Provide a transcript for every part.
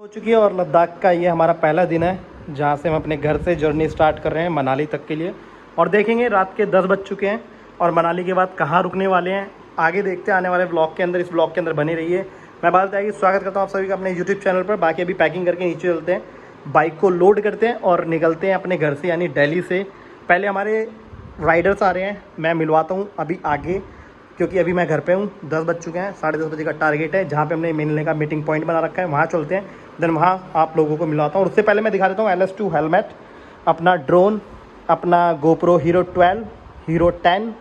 हो चुकी है और लद्दाख का ये हमारा पहला दिन है जहाँ से हम अपने घर से जर्नी स्टार्ट कर रहे हैं मनाली तक के लिए। और देखेंगे रात के 10 बज चुके हैं और मनाली के बाद कहाँ रुकने वाले हैं आगे देखते हैं आने वाले ब्लॉग के अंदर। इस ब्लॉग के अंदर बने रहिए। मैं बात है कि स्वागत करता हूँ आप सभी का अपने यूट्यूब चैनल पर। बाकी अभी पैकिंग करके नीचे चलते हैं, बाइक को लोड करते हैं और निकलते हैं अपने घर से यानी दिल्ली से। पहले हमारे राइडर्स आ रहे हैं, मैं मिलवाता हूँ अभी आगे क्योंकि अभी मैं घर पे हूँ। 10 बज चुके हैं, 10:30 बजे का टारगेट है जहाँ पे हमने मिलने का मीटिंग पॉइंट बना रखा है। वहाँ चलते हैं, देन वहाँ आप लोगों को मिलवाता हूँ। और उससे पहले मैं दिखा देता हूँ LS2 हेलमेट, अपना ड्रोन, अपना GoPro Hero 12, Hero 10,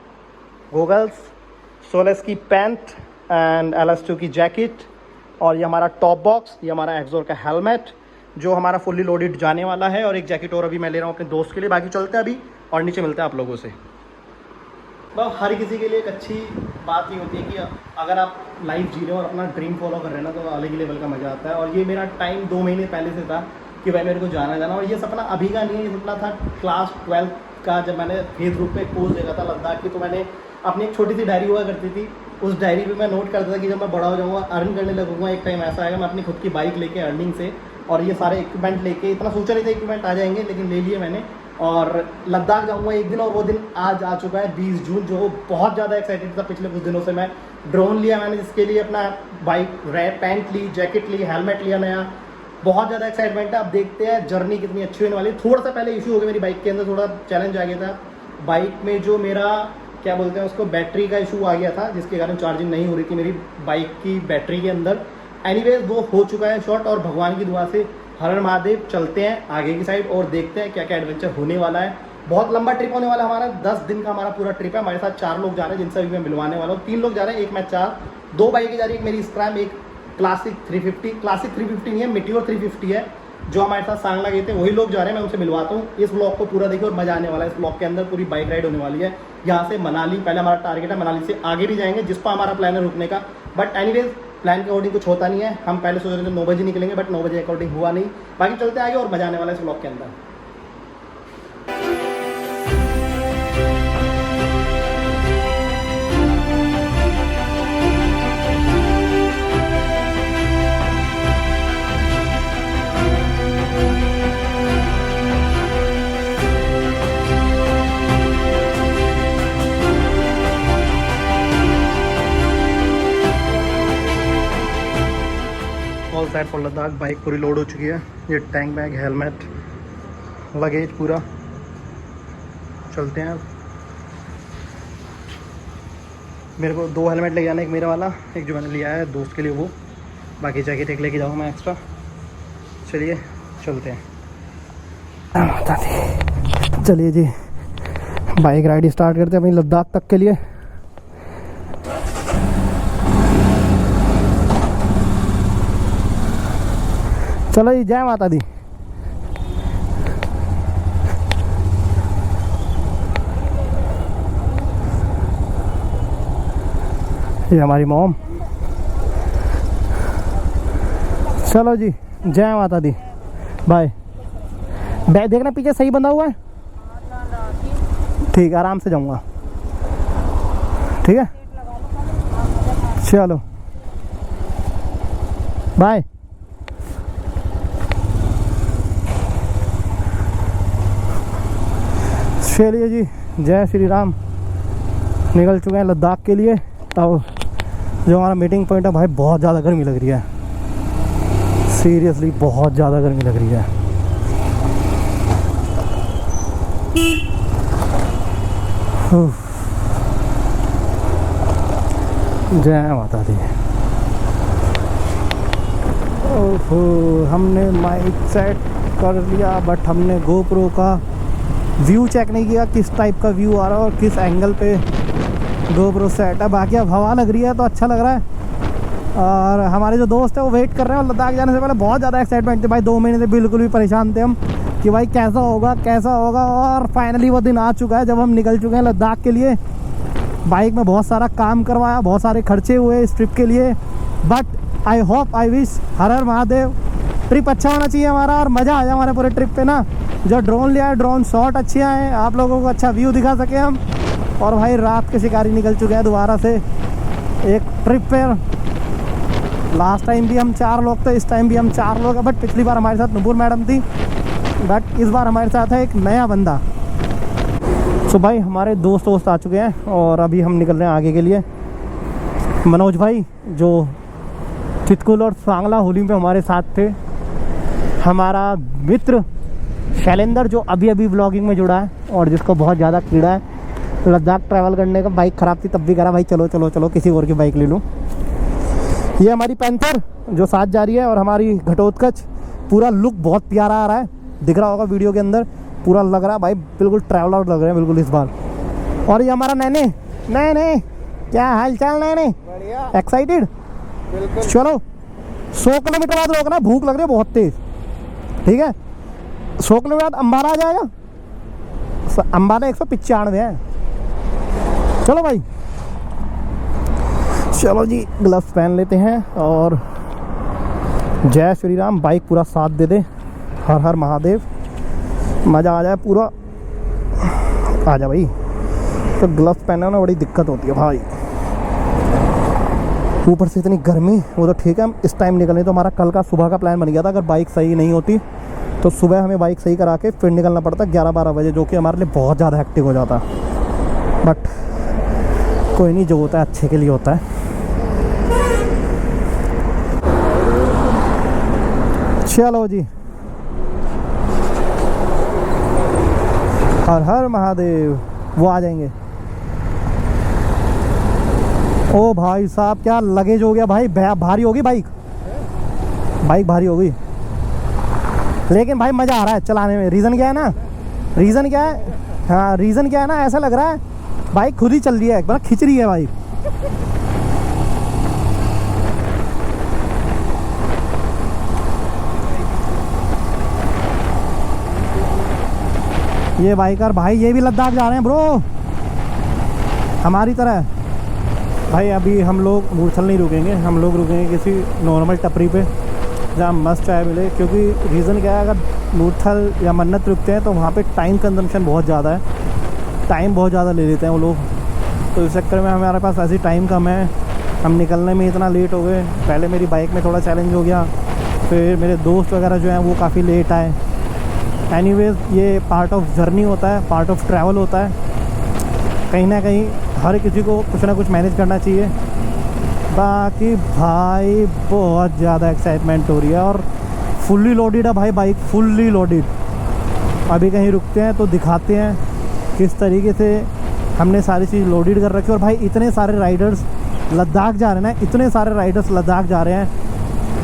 goggles, solace की पैंट एंड LS2 की जैकेट और ये हमारा टॉप बॉक्स, ये हमारा एक्सोर का हेलमेट जो हमारा फुल्ली लोडेड जाने वाला है, और एक जैकेट और अभी मैं ले रहा हूँ अपने दोस्त के लिए। बाकी चलते हैं अभी और नीचे मिलते हैं आप लोगों से। बस हर किसी के लिए एक अच्छी बात ये होती है कि अगर आप लाइफ जी रहे हो और अपना ड्रीम फॉलो कर रहे हैं ना तो अलग ही लेवल का मज़ा आता है। और ये मेरा टाइम 2 महीने पहले से था कि भाई मेरे को जाना और ये सपना अभी का नहीं है। ये सपना था क्लास 12 का, जब मैंने फेसबुक पे एक पोस्ट देखा था लद्दाख की, तो मैंने अपनी एक छोटी सी डायरी हुआ करती थी, उस डायरी पे मैं नोट करता था कि जब मैं बड़ा हो जाऊँगा, अर्न करने लगूंगा, एक टाइम ऐसा आएगा मैं अपनी खुद की बाइक लेके अर्निंग से और ये सारे इक्विपमेंट लेके, इतना सोचा नहीं था इक्विपमेंट आ जाएंगे लेकिन ले लिए मैंने, और लद्दाख जाऊंगा एक दिन। और वो दिन आज आ चुका है 20 जून, जो बहुत ज़्यादा एक्साइटेड था पिछले कुछ दिनों से। मैं ड्रोन लिया मैंने, जिसके लिए अपना बाइक पैंट ली, जैकेट ली, हेलमेट लिया नया, बहुत ज़्यादा एक्साइटमेंट है। अब देखते हैं जर्नी कितनी अच्छी होने वाली है। थोड़ा सा पहले इशू हो गया मेरी बाइक के अंदर, थोड़ा चैलेंज आ गया था बाइक में, जो मेरा क्या बोलते हैं उसको, बैटरी का इशू आ गया था जिसके कारण चार्जिंग नहीं हो रही थी मेरी बाइक की बैटरी के अंदर। एनीवेज वो हो चुका है शॉर्ट, और भगवान की दुआ से हर हर महादेव। चलते हैं आगे की साइड और देखते हैं क्या क्या एडवेंचर होने वाला है। बहुत लंबा ट्रिप होने वाला है हमारा, 10 दिन का हमारा पूरा ट्रिप है। हमारे साथ 4 लोग जा रहे हैं जिनसे अभी मैं मिलवाने वाला हूँ। 3 लोग जा रहे हैं, एक मैं 4, 2 बाइकें जा रही है, एक मेरी स्क्रैम, एक क्लासिक 350। क्लासिक 350 नहीं है, मिट्योर 350 है, जो हमारे साथ सांगला गए थे वही लोग जा रहे हैं। मैं उनसे मिलवाता हूँ। इस ब्लॉग को पूरा देखिए और मजा आने वाला है। इस ब्लॉग के अंदर पूरी बाइक राइड होने वाली है यहाँ से मनाली। पहले हमारा टारगेट है मनाली से आगे भी जाएंगे जिस पर हमारा प्लान है रुकने का, बट एनीवेज प्लान के अकॉर्डिंग कुछ होता नहीं है। हम पहले सोच रहे थे 9 बजे निकलेंगे, बट 9 बजे अकॉर्डिंग हुआ नहीं। बाकी चलते आगे और मजा आने वाला है इस ब्लॉग के अंदर। All set for Ladakh. Bike पूरी लोड हो चुकी है, ये टैंक बैग, हेलमेट, लगेज पूरा। चलते हैं। मेरे को 2 हेलमेट ले जाना, एक मेरा वाला, एक जो मैंने लिया है दोस्त के लिए वो, बाकी जैकेट एक लेके जाऊँगा मैं एक्स्ट्रा। चलिए चलते हैं। चलिए जी, बाइक राइड स्टार्ट करते हैं अपनी लद्दाख तक के लिए। चलो जी, जय माता दी। ये हमारी मॉम। चलो जी, जय माता दी, बाय। बैग देखना पीछे सही बंधा हुआ है, ठीक है, आराम से जाऊंगा, ठीक है। चलो बाय। चलिए जी, जय श्री राम। निकल चुके हैं लद्दाख के लिए। अब जो हमारा मीटिंग पॉइंट है भाई, बहुत ज़्यादा गर्मी लग रही है, सीरियसली बहुत ज़्यादा गर्मी लग रही है। जय माता दी। ओहो, हमने माइक सेट कर लिया बट हमने GoPro का व्यू चेक नहीं किया, किस टाइप का व्यू आ रहा है और किस एंगल पे GoPro सेट है। बाकी अब हवा लग रही है तो अच्छा लग रहा है। और हमारे जो दोस्त है वो वेट कर रहे हैं। और लद्दाख जाने से पहले बहुत ज़्यादा एक्साइटमेंट थी भाई, 2 महीने से बिल्कुल भी परेशान थे हम कि भाई कैसा होगा कैसा होगा। और फाइनली वो दिन आ चुका है जब हम निकल चुके हैं लद्दाख के लिए। बाइक में बहुत सारा काम करवाया, बहुत सारे खर्चे हुए इस ट्रिप के लिए, but I hope, I wish, her her Mahadev, trip अच्छा होना चाहिए हमारा और मज़ा आ जाए हमारे पूरे ट्रिप पे ना। जो ड्रोन लिया है, ड्रोन शॉट अच्छे आए, आप लोगों को अच्छा व्यू दिखा सके हम। और भाई रात के शिकारी निकल चुके हैं दोबारा से एक ट्रिप पे। लास्ट टाइम भी हम 4 लोग थे, इस टाइम भी हम 4 लोग हैं। बट पिछली बार हमारे साथ नुपुर मैडम थी, बट इस बार हमारे साथ है एक नया बंदा। सो भाई हमारे दोस्त आ चुके हैं और अभी हम निकल रहे हैं आगे के लिए। मनोज भाई जो चितकुल और सांगला होली में हमारे साथ थे, हमारा मित्र शैलेंद्र जो अभी अभी व्लॉगिंग में जुड़ा है और जिसको बहुत ज़्यादा कीड़ा है लद्दाख ट्रैवल करने का। बाइक ख़राब थी तब भी करा भाई चलो चलो चलो किसी और की बाइक ले लूँ। ये हमारी पैंथर जो साथ जा रही है और हमारी घटोत्कच। पूरा लुक बहुत प्यारा आ रहा है, दिख रहा होगा वीडियो के अंदर। पूरा लग रहा है भाई बिल्कुल ट्रैवल आउट लग रहे हैं बिल्कुल इस बार। और ये हमारा नैने क्या हाल चाल नैने? बढ़िया, एक्साइटेड? बिल्कुल। चलो 100 किलोमीटर बाद रोकना, भूख लग रही है बहुत तेज। ठीक है 100 किलोमीटर बाद अम्बाला आ जाएगा। अम्बाला 195 है। चलो भाई चलो जी, ग्लव्स पहन लेते हैं और जय श्री राम। बाइक पूरा साथ दे दे, हर हर महादेव, मज़ा आ जाए पूरा। आ जा भाई। तो ग्लव्स पहनना ना बड़ी दिक्कत होती है भाई, ऊपर से इतनी गर्मी। वो तो ठीक है हम इस टाइम निकले, तो हमारा कल का सुबह का प्लान बन गया था। अगर बाइक सही नहीं होती तो सुबह हमें बाइक सही करा के फिर निकलना पड़ता 11-12 बजे, जो कि हमारे लिए बहुत ज़्यादा हेक्टिक हो जाता। बट कोई नहीं, जो होता है अच्छे के लिए होता है। चलो जी, हर हर महादेव। वो आ जाएंगे। ओ भाई साहब क्या लगेज हो गया भाई, भारी होगी बाइक भारी होगी। लेकिन भाई मज़ा आ रहा है चलाने में। रीज़न क्या है ना, रीज़न क्या है, हाँ रीज़न क्या है ना, ऐसा लग रहा है बाइक खुद ही चल रही है, एक बार खिंच रही है बाइक। ये बाइकर भाई ये भी लद्दाख जा रहे हैं ब्रो, हमारी तरह। भाई अभी हम लोग मूर्थल नहीं रुकेंगे, हम लोग रुकेंगे किसी नॉर्मल टपरी पे जहाँ मस्त चाय मिले। क्योंकि रीज़न क्या है, अगर मूर्थल या मन्नत रुकते हैं तो वहाँ पे टाइम कंजम्पशन बहुत ज़्यादा है, टाइम बहुत ज़्यादा ले लेते हैं वो लोग। तो इस चक्कर में हमारे पास ऐसी टाइम कम है, हम निकलने में इतना लेट हो गए। पहले मेरी बाइक में थोड़ा चैलेंज हो गया, फिर मेरे दोस्त वगैरह जो हैं वो काफ़ी लेट आए। एनीवेज ये पार्ट ऑफ जर्नी होता है, पार्ट ऑफ ट्रैवल होता है। कहीं ना कहीं हर किसी को कुछ ना कुछ मैनेज करना चाहिए। बाकी भाई बहुत ज़्यादा एक्साइटमेंट हो रही है और फुल्ली लोडेड है भाई बाइक, फुल्ली लोडेड। अभी कहीं रुकते हैं तो दिखाते हैं किस तरीके से हमने सारी चीज़ लोडेड कर रखी है। और भाई इतने सारे राइडर्स लद्दाख जा रहे हैं ना, इतने सारे राइडर्स लद्दाख जा रहे हैं,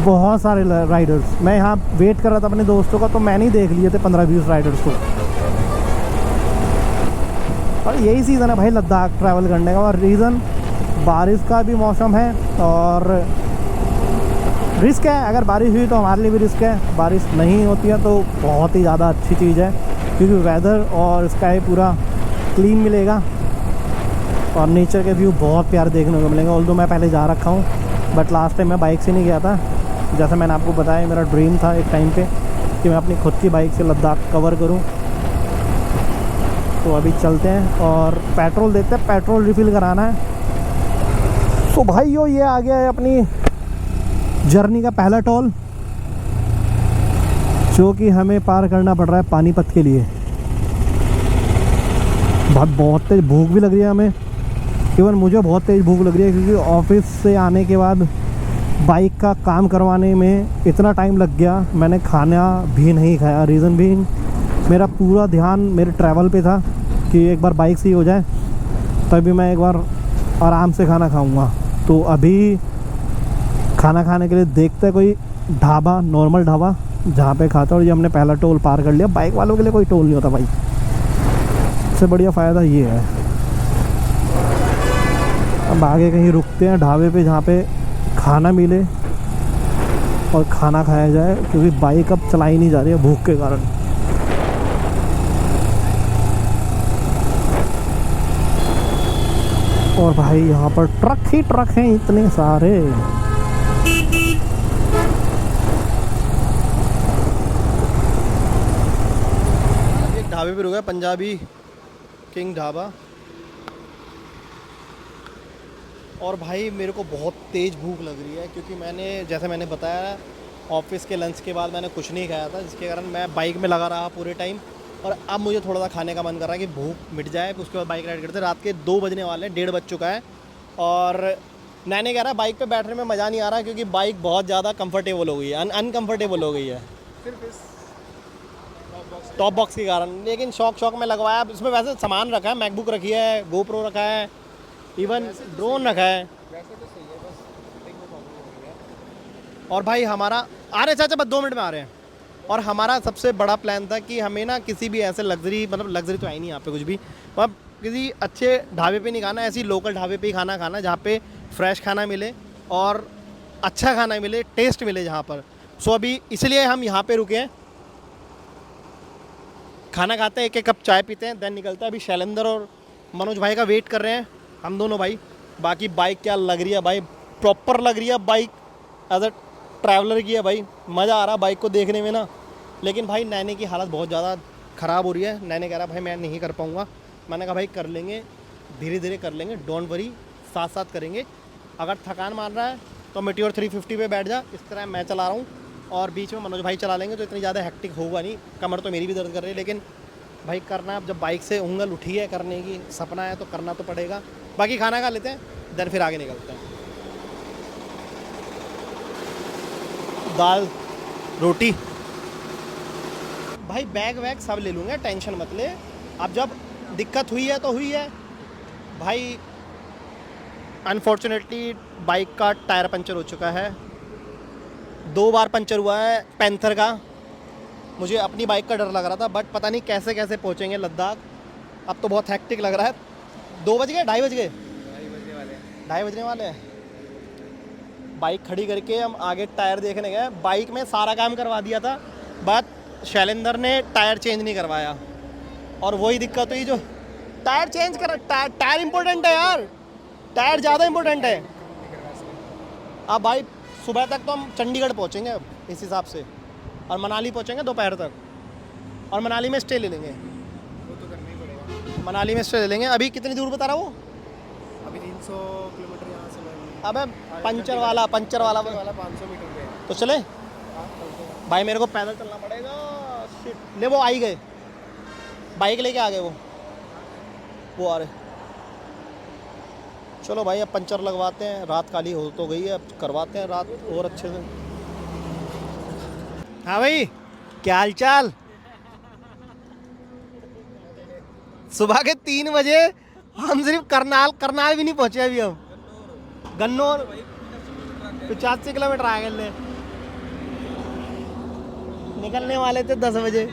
बहुत सारे राइडर्स। मैं यहाँ वेट कर रहा था अपने दोस्तों का, तो मैंने ही देख लिए थे 15-20 राइडर्स को। और यही सीज़न है भाई लद्दाख ट्रैवल करने का। और रीज़न बारिश का भी मौसम है और रिस्क है। अगर बारिश हुई तो हमारे लिए भी रिस्क है, बारिश नहीं होती है तो बहुत ही ज़्यादा अच्छी चीज़ है, क्योंकि वेदर और स्काई पूरा क्लीन मिलेगा और नेचर के व्यू बहुत प्यारे देखने को मिलेंगे। ऑल्दो मैं पहले जा रखा हूँ, बट लास्ट टाइम मैं बाइक से नहीं गया था। जैसे मैंने आपको बताया मेरा ड्रीम था एक टाइम पे कि मैं अपनी खुद की बाइक से लद्दाख कवर करूं। तो अभी चलते हैं और पेट्रोल देखते हैं, पेट्रोल रिफ़िल कराना है। तो भाइयों ये आ गया है अपनी जर्नी का पहला टोल, जो कि हमें पार करना पड़ रहा है पानीपत के लिए। बहुत तेज़ भूख भी लग रही है हमें, इवन मुझे बहुत तेज़ भूख लग रही है, क्योंकि ऑफिस से आने के बाद बाइक का काम करवाने में इतना टाइम लग गया, मैंने खाना भी नहीं खाया। रीज़न भी मेरा पूरा ध्यान मेरे ट्रैवल पे था कि एक बार बाइक सही हो जाए तभी मैं एक बार आराम से खाना खाऊंगा। तो अभी खाना खाने के लिए देखते हैं कोई ढाबा, नॉर्मल ढाबा जहाँ पे खाता। और ये हमने पहला टोल पार कर लिया। बाइक वालों के लिए कोई टोल नहीं होता भाई, सबसे बढ़िया फ़ायदा ये है। अब आगे कहीं रुकते हैं ढाबे पे जहाँ पे खाना मिले और खाना खाया जाए, क्योंकि बाइक अब चलाई नहीं जा रही है भूख के कारण। और भाई यहाँ पर ट्रक ही ट्रक हैं इतने सारे। एक ढाबे पे रुका, पंजाबी किंग ढाबा। और भाई मेरे को बहुत तेज़ भूख लग रही है, क्योंकि जैसे मैंने बताया ऑफिस के लंच के बाद मैंने कुछ नहीं खाया था, जिसके कारण मैं बाइक में लगा रहा पूरे टाइम। और अब मुझे थोड़ा सा खाने का मन कर रहा है कि भूख मिट जाए, उसके बाद बाइक राइड करते। रात के 2 बजने वाले हैं, 1:30 बज चुका है। और नैने कह रहा है बाइक पे बैठने में मज़ा नहीं आ रहा, क्योंकि बाइक बहुत ज़्यादा कंफर्टेबल हो गई है, अनकम्फर्टेबल हो गई है सिर्फ इस टॉप बॉक्स के कारण। लेकिन शौक में लगवाया। इसमें वैसे सामान रखा है, मैकबुक रखी है, गोप्रो रखा है, इवन ड्रोन रखा है। वैसे तो सही है, बस फिटिंग में प्रॉब्लम हो रही है। और भाई हमारा आ रहे चाचा, बस 2 मिनट में आ रहे हैं। और हमारा सबसे बड़ा प्लान था कि हमें ना किसी भी ऐसे लग्जरी, मतलब लग्जरी तो है ही नहीं यहाँ पे कुछ भी, मतलब किसी अच्छे ढाबे पे नहीं खाना, ऐसी लोकल ढाबे पे ही खाना जहाँ पे फ्रेश खाना मिले और अच्छा खाना मिले, टेस्ट मिले जहाँ पर। सो अभी इसलिए हम यहाँ पे रुके हैं, खाना खाते हैं, 1-1 कप चाय पीते हैं, देन निकलते हैं। अभी शैलेंद्र और मनोज भाई का वेट कर रहे हैं हम दोनों भाई। बाकी बाइक क्या लग रही है भाई, प्रॉपर लग रही है बाइक, एज अ ट्रैवलर की है भाई। मज़ा आ रहा है बाइक को देखने में ना। लेकिन भाई नैने की हालत बहुत ज़्यादा ख़राब हो रही है। नैने कह रहा भाई मैं नहीं कर पाऊँगा। मैंने कहा भाई कर लेंगे, धीरे धीरे कर लेंगे, डोंट वरी, साथ साथ करेंगे। अगर थकान मार रहा है तो मेटियोर 350 पे बैठ जा, इस तरह मैं चला रहा हूँ, और बीच में मनोज भाई चला लेंगे, तो इतनी ज़्यादा हेक्टिक होगा नहीं। कमर तो मेरी भी दर्द कर रही है, लेकिन भाई करना है। अब जब बाइक से उंगल उठी है करने की, सपना है, तो करना तो पड़ेगा। बाकी खाना खा लेते हैं, देन फिर आगे निकलते हैं। दाल रोटी भाई, बैग वैग सब ले लूँगा, टेंशन मत ले। अब जब दिक्कत हुई है तो हुई है भाई। अनफॉर्चुनेटली बाइक का टायर पंचर हो चुका है, 2 बार पंचर हुआ है पैंथर का। मुझे अपनी बाइक का डर लग रहा था, बट पता नहीं कैसे कैसे पहुँचेंगे लद्दाख। अब तो बहुत हेक्टिक लग रहा है। 2 बज गए, 2:30 बज गए, 2:30 बजने वाले हैं। 2:30 बजने वाले हैं। बाइक खड़ी करके हम आगे टायर देखने गए। बाइक में सारा काम करवा दिया था, बट शैलेंद्र ने टायर चेंज नहीं करवाया, और वही दिक्कत हुई। जो टायर चेंज कर, टायर इंपॉर्टेंट है यार, टायर ज़्यादा इंपॉर्टेंट है। अब भाई सुबह तक तो हम चंडीगढ़ पहुँचेंगे अब इस हिसाब से, और मनाली पहुँचेंगे दोपहर तक, और मनाली में स्टे ले लेंगे। वो तो करना ही पड़ेगा। मनाली में स्टे ले लेंगे। अभी कितनी दूर बता रहा वो? अभी 300 किलोमीटर यहाँ से मैं। अबे पंचर वाला 500 मीटर पे है। तो चले हाँ, चलते हैं। भाई, मेरे को पैदल चलना पड़ेगा। शिट, ले वो आ ही गए, बाइक लेके आ गए वो आ रहे। चलो भाई अब पंचर लगवाते हैं, रात काली हो तो गई है, अब करवाते हैं रात और अच्छे से। हाँ भाई, क्या हाल चाल? सुबह के 3 बजे हम सिर्फ करनाल भी नहीं पहुंचे अभी हम। गन्नौर 85 किलोमीटर आ गए, निकलने वाले थे 10 बजे।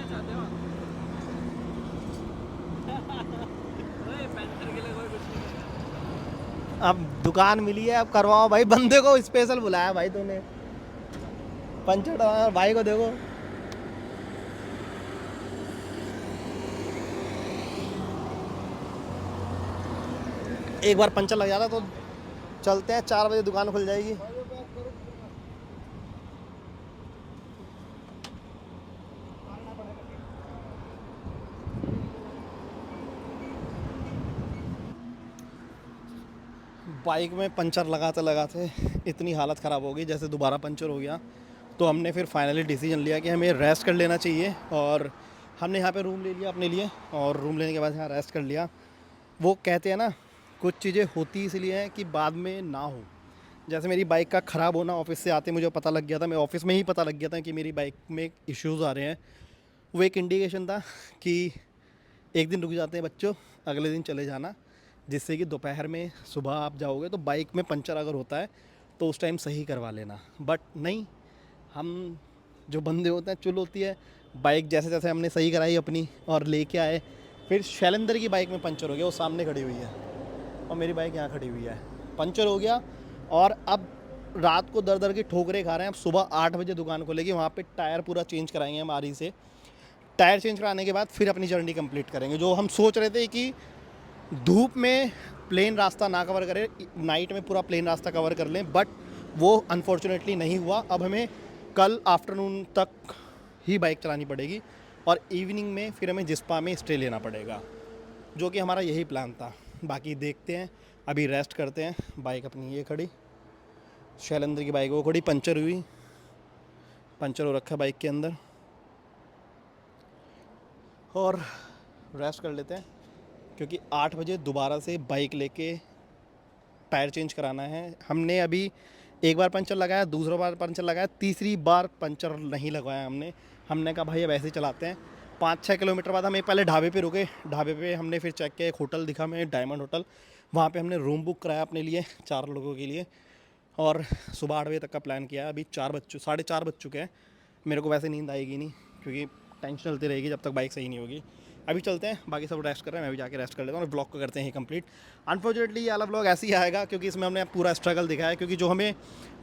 अब दुकान मिली है, अब करवाओ भाई। बंदे को स्पेशल बुलाया भाई तूने, पंचर डलवाना। भाई को देखो, एक बार पंचर लग जाता तो चलते हैं। 4 बजे दुकान खुल जाएगी। बाइक में पंचर लगाते लगाते इतनी हालत ख़राब हो गई, जैसे दोबारा पंचर हो गया। तो हमने फिर फाइनली डिसीजन लिया कि हमें रेस्ट कर लेना चाहिए, और हमने यहाँ पे रूम ले लिया अपने लिए। और रूम लेने के बाद यहाँ रेस्ट कर लिया। वो कहते हैं ना, कुछ चीज़ें होती इसलिए हैं कि बाद में ना हो। जैसे मेरी बाइक का ख़राब होना, ऑफिस से आते मुझे पता लग गया था, मैं ऑफिस में ही पता लग गया था कि मेरी बाइक में इश्यूज़ आ रहे हैं। वो एक इंडिकेशन था कि एक दिन रुक जाते हैं बच्चों, अगले दिन चले जाना, जिससे कि दोपहर में सुबह आप जाओगे तो बाइक में पंचर अगर होता है तो उस टाइम सही करवा लेना। बट नहीं, हम जो बंदे होते हैं, चुल होती है। बाइक जैसे जैसे हमने सही कराई अपनी और लेके आए, फिर शैलेंद्र की बाइक में पंचर हो गया। वो सामने खड़ी हुई है और मेरी बाइक यहाँ खड़ी हुई है, पंचर हो गया। और अब रात को दर दर की ठोकरें खा रहे हैं। अब सुबह 8 बजे दुकान खोलेगी, वहाँ पे टायर पूरा चेंज कराएंगे हम आरी से। टायर चेंज कराने के बाद फिर अपनी जर्नी कंप्लीट करेंगे। जो हम सोच रहे थे कि धूप में प्लेन रास्ता ना कवर करें, नाइट में पूरा प्लेन रास्ता कवर कर लें, बट वो अनफॉर्चुनेटली नहीं हुआ। अब हमें कल आफ्टरनून तक ही बाइक चलानी पड़ेगी, और इवनिंग में फिर हमें जिस्पा में स्टे लेना पड़ेगा, जो कि हमारा यही प्लान था। बाकी देखते हैं अभी रेस्ट करते हैं। बाइक अपनी ये खड़ी, शैलेंद्र की बाइक वो खड़ी, पंचर हुई, पंचर हो रखा है बाइक के अंदर। और रेस्ट कर लेते हैं क्योंकि 8 बजे दोबारा से बाइक लेके टायर चेंज कराना है। हमने अभी एक बार पंचर लगाया, दूसरा बार पंचर लगाया, तीसरी बार पंचर नहीं लगवाया हमने। हमने कहा भाई अब ऐसे ही चलाते हैं। 5-6 किलोमीटर बाद हम एक पहले ढाबे पे रुके। ढाबे पे हमने फिर चेक किया, एक होटल दिखा हमें, डायमंड होटल। वहाँ पे हमने रूम बुक कराया अपने लिए 4 लोगों के लिए। और सुबह 8 बजे तक का प्लान किया। अभी 4:30 बज चुके हैं। मेरे को वैसे नींद आएगी नहीं क्योंकि टेंशन चलती रहेगी जब तक बाइक सही नहीं होगी। अभी चलते हैं, बाकी सब रेस्ट कर रहे हैं, मैं भी जाके रेस्ट कर लेता हूँ और ब्लॉग को करते हैं कंप्लीट। अनफॉर्चुनेटली ये वाला ब्लॉग ऐसे ही आएगा क्योंकि इसमें हमने पूरा स्ट्रगल दिखाया है। क्योंकि जो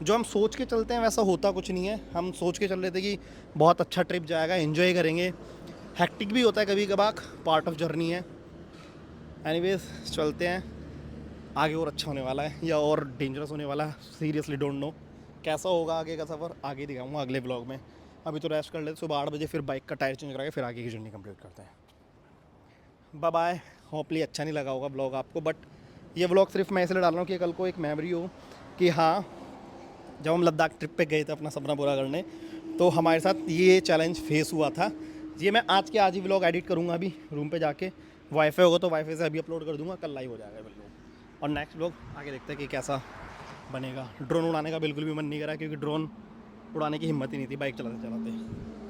हम सोच के चलते हैं वैसा होता कुछ नहीं है। हम सोच के चल रहे थे कि बहुत अच्छा ट्रिप जाएगा, एंजॉय करेंगे। हैक्टिक भी होता है कभी कभार, पार्ट ऑफ जर्नी है। एनीवेज चलते हैं, आगे और अच्छा होने वाला है या और डेंजरस होने वाला है, सीरियसली डोंट नो कैसा होगा आगे का सफ़र। आगे दिखाऊंगा अगले ब्लॉग में। अभी तो रेस्ट कर लेते, सुबह 8 बजे फिर बाइक का टायर चेंज करा के फिर आगे की जर्नी कंप्लीट करते हैं। Bye bye. होपली अच्छा नहीं लगा होगा ब्लॉग आपको, बट ये ब्लॉग सिर्फ मैं इसलिए डाल रहा हूँ कि कल को एक मेमोरी हो कि हाँ, जब हम लद्दाख ट्रिप पे गए थे अपना सपना पूरा करने, तो हमारे साथ ये चैलेंज फेस हुआ था। ये मैं आज के आज ही ब्लॉग एडिट करूँगा अभी रूम पे जाके। वाईफाई होगा तो वाईफाई से अभी अपलोड कर दूँगा, कल लाइव हो जाएगा बिल्कुल। और नेक्स्ट ब्लॉग आगे देखते हैं कि कैसा बनेगा। ड्रोन उड़ाने का बिल्कुल भी मन नहीं करा क्योंकि ड्रोन उड़ाने की हिम्मत ही नहीं थी बाइक चलाते चलाते।